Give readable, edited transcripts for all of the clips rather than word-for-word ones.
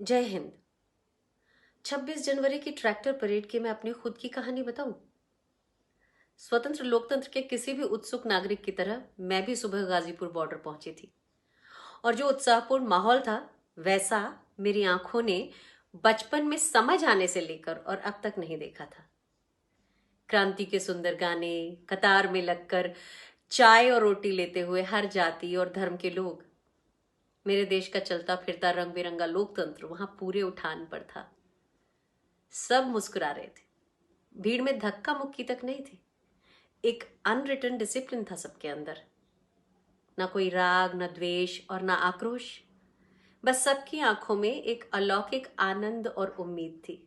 जय हिंद। 26 जनवरी की tractor parade की मैं अपनी खुद की कहानी बताऊं। स्वतंत्र लोकतंत्र के किसी भी उत्सुक नागरिक की तरह मैं भी सुबह गाजीपुर बॉर्डर पहुंची थी और जो उत्साहपूर्ण माहौल था वैसा मेरी आंखों ने बचपन में समझ आने से लेकर और अब तक नहीं देखा था। क्रांति के सुंदर गाने, कतार में लगकर चाय और रोटी लेते हुए हर जाति और धर्म के लोग, मेरे देश का चलता फिरता रंग बिरंगा लोकतंत्र वहां पूरे उठान पर था। सब मुस्कुरा रहे थे, भीड़ में धक्का मुक्की तक नहीं थी। एक अनरिटन डिसिप्लिन था सबके अंदर, ना कोई राग, ना द्वेष और ना आक्रोश। बस सबकी आंखों में एक अलौकिक आनंद और उम्मीद थी।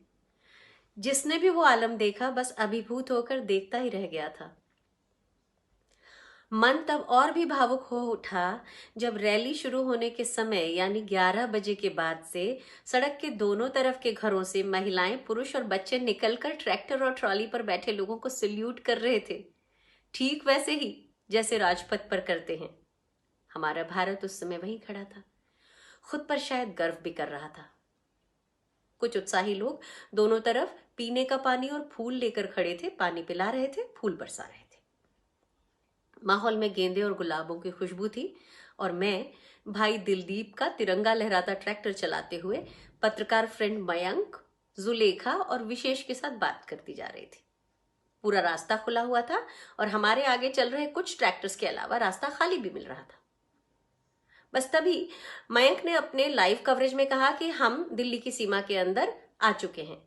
जिसने भी वो आलम देखा बस अभिभूत होकर देखता ही रह गया था। मन तब और भी भावुक हो उठा जब रैली शुरू होने के समय यानी 11 बजे के बाद से सड़क के दोनों तरफ के घरों से महिलाएं, पुरुष और बच्चे निकलकर ट्रैक्टर और ट्रॉली पर बैठे लोगों को सल्यूट कर रहे थे, ठीक वैसे ही जैसे राजपथ पर करते हैं। हमारा भारत उस समय वहीं खड़ा था, खुद पर शायद गर्व भी कर रहा था। कुछ उत्साही लोग दोनों तरफ पीने का पानी और फूल लेकर खड़े थे, पानी पिला रहे थे, फूल बरसा रहे थे। माहौल में गेंदे और गुलाबों की खुशबू थी और मैं भाई दिलदीप का तिरंगा लहराता ट्रैक्टर चलाते हुए पत्रकार फ्रेंड मयंक, जुलेखा और विशेष के साथ बात करती जा रही थी। पूरा रास्ता खुला हुआ था और हमारे आगे चल रहे कुछ ट्रैक्टर्स के अलावा रास्ता खाली भी मिल रहा था। बस तभी मयंक ने अपने लाइव कवरेज में कहा कि हम दिल्ली की सीमा के अंदर आ चुके हैं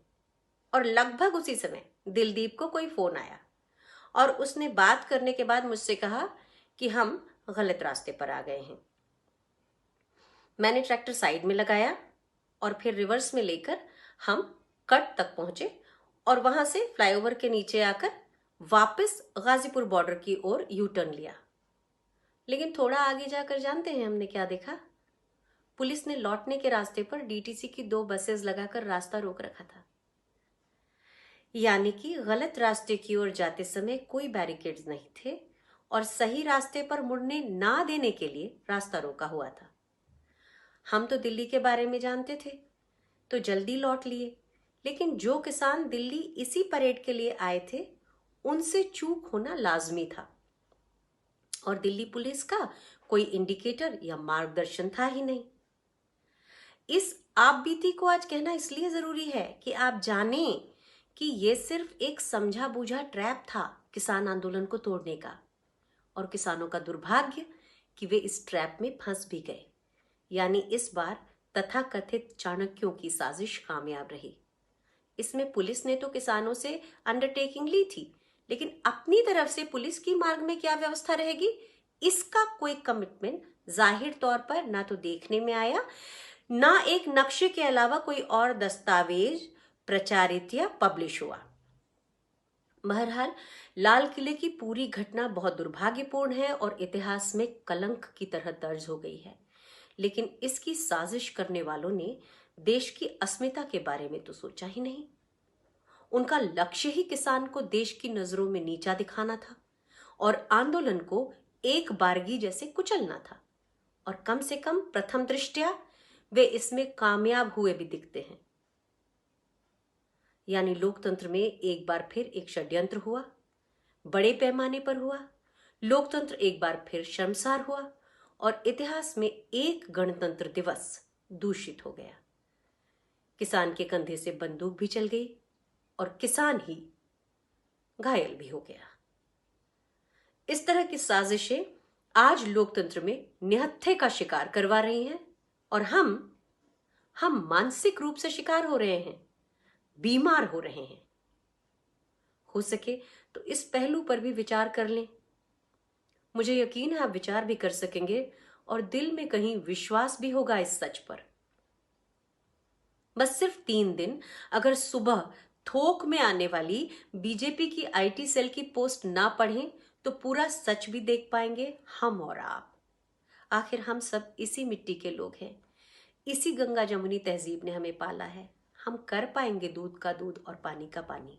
और लगभग उसी समय दिलदीप को कोई फोन आया और उसने बात करने के बाद मुझसे कहा कि हम गलत रास्ते पर आ गए हैं। मैंने ट्रैक्टर साइड में लगाया और फिर रिवर्स में लेकर हम कट तक पहुंचे और वहां से फ्लाईओवर के नीचे आकर वापस गाजीपुर बॉर्डर की ओर यू टर्न लिया। लेकिन थोड़ा आगे जाकर जानते हैं हमने क्या देखा? पुलिस ने लौटने के रास्ते पर डीटीसी की 2 बसेस लगाकर रास्ता रोक रखा था। यानी कि गलत रास्ते की ओर जाते समय कोई बैरिकेड्स नहीं थे और सही रास्ते पर मुड़ने ना देने के लिए रास्ता रोका हुआ था। हम तो दिल्ली के बारे में जानते थे तो जल्दी लौट लिए, लेकिन जो किसान दिल्ली इसी परेड के लिए आए थे उनसे चूक होना लाजमी था और दिल्ली पुलिस का कोई इंडिकेटर या मार्गदर्शन था ही नहीं। इस आप बीती को आज कहना इसलिए जरूरी है कि आप जानें कि यह सिर्फ एक समझा बूझा ट्रैप था किसान आंदोलन को तोड़ने का, और किसानों का दुर्भाग्य कि वे इस ट्रैप में फंस भी गए। यानी इस बार तथाकथित चाणक्यों की साजिश कामयाब रही। इसमें पुलिस ने तो किसानों से अंडरटेकिंग ली थी, लेकिन अपनी तरफ से पुलिस की मार्ग में क्या व्यवस्था रहेगी इसका कोई कमिटमेंट जाहिर तौर पर ना तो देखने में आया, ना एक नक्शे के अलावा कोई और दस्तावेज प्रचारित या पब्लिश हुआ। बहरहाल लाल किले की पूरी घटना बहुत दुर्भाग्यपूर्ण है और इतिहास में कलंक की तरह दर्ज हो गई है, लेकिन इसकी साजिश करने वालों ने देश की अस्मिता के बारे में तो सोचा ही नहीं। उनका लक्ष्य ही किसान को देश की नजरों में नीचा दिखाना था और आंदोलन को एक बारगी जैसे कुचलना था, और कम से कम प्रथम दृष्टया वे इसमें कामयाब हुए भी दिखते हैं। यानी लोकतंत्र में एक बार फिर एक षड्यंत्र हुआ, बड़े पैमाने पर हुआ। लोकतंत्र एक बार फिर शर्मसार हुआ और इतिहास में एक गणतंत्र दिवस दूषित हो गया। किसान के कंधे से बंदूक भी चल गई और किसान ही घायल भी हो गया। इस तरह की साजिशें आज लोकतंत्र में निहत्थे का शिकार करवा रही हैं और हम मानसिक रूप से शिकार हो रहे हैं, बीमार हो रहे हैं। हो सके तो इस पहलू पर भी विचार कर लें। मुझे यकीन है आप विचार भी कर सकेंगे और दिल में कहीं विश्वास भी होगा इस सच पर। बस सिर्फ 3 दिन अगर सुबह थोक में आने वाली बीजेपी की आईटी सेल की पोस्ट ना पढ़ें तो पूरा सच भी देख पाएंगे हम और आप। आखिर हम सब इसी मिट्टी के लोग हैं, इसी गंगा जमुनी तहजीब ने हमें पाला है। हम कर पाएंगे दूध का दूध और पानी का पानी।